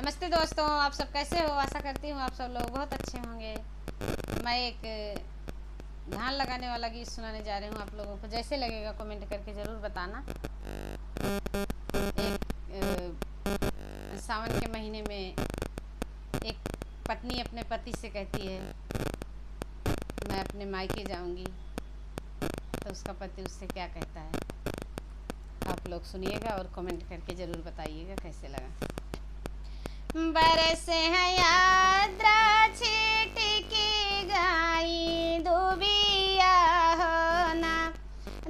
नमस्ते दोस्तों, आप सब कैसे हो। आशा करती हूँ आप सब लोग बहुत अच्छे होंगे। मैं एक धान लगाने वाला गीत सुनाने जा रही हूँ। आप लोगों को जैसे लगेगा कमेंट करके ज़रूर बताना। एक सावन के महीने में एक पत्नी अपने पति से कहती है मैं अपने मायके जाऊँगी, तो उसका पति उससे क्या कहता है आप लोग सुनिएगा और कमेंट करके ज़रूर बताइएगा कैसे लगा। बरसे हैं यात्रा छिटकी गाई दुबिया हो ना,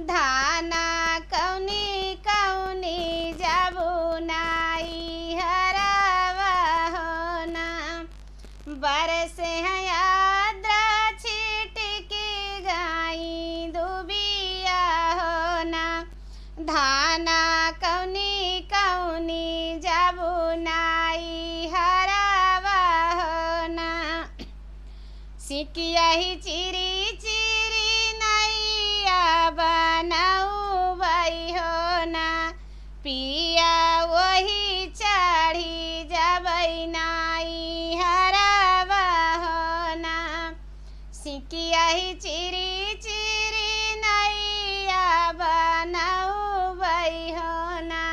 धाना कौनी कौनी जाबू नाई हरावा हो ना। बरसे हैं यात्रा छिटकी गाई दुबिया हो ना, धाना कौनी कौनी जाबू नाई हरावा हो ना। सिकिया ही चिरी चिरी नैया बनाऊ बई हो ना, पिया वही चढ़ी जबई नाई हरावा हो ना। सिकिया ही चिरी चिरी नैया बनाऊ बई हो ना,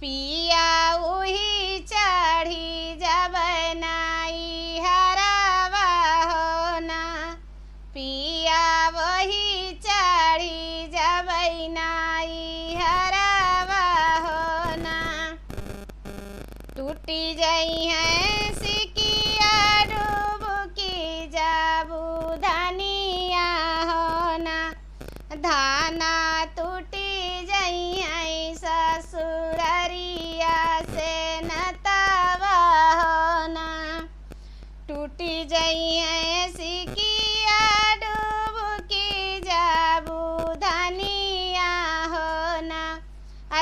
पिया वही चढ़ी जबई नाई हरावा हो ना, पिया वही चढ़ी जबई नाई हरावा हो ना। टूटी जई है सिकिया डूबकी जाबू धनिया हो ना, धाना टूटी जई है ससुररिया से नतावा हो ना। टूटी जई है सिकिया डूबकी जाबू धनिया हो ना,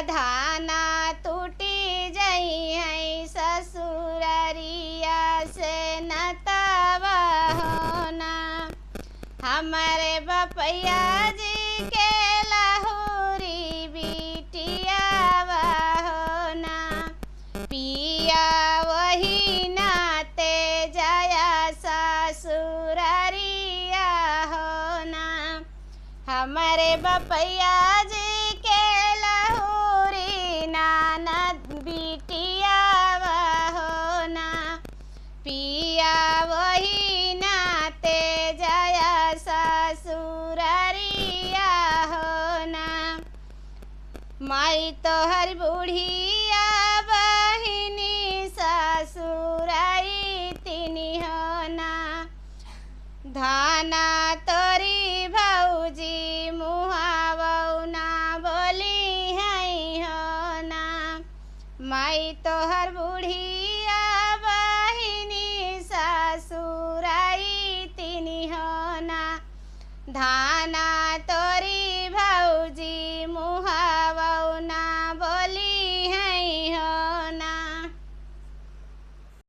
धाना टूटी जई है ससुररिया से नतावा हो ना। हमारे बपैया जी के लहुरी बिटियावा हो ना, पिया वही नाते जया ससुररिया हो ना। हमारे बपैया जी के लहुरी ननद बिटियावा हो ना, पिया वही नाते जया ससुररिया हो ना। माई तो हर बूढ़िया बहिनी ससुराई तिनी हो ना, धाना तोरी भौजी मुहावौ ना बोली है हो ना। माई तो हर बूढ़िया बहिनी ससुराई तिनी हो ना, धाना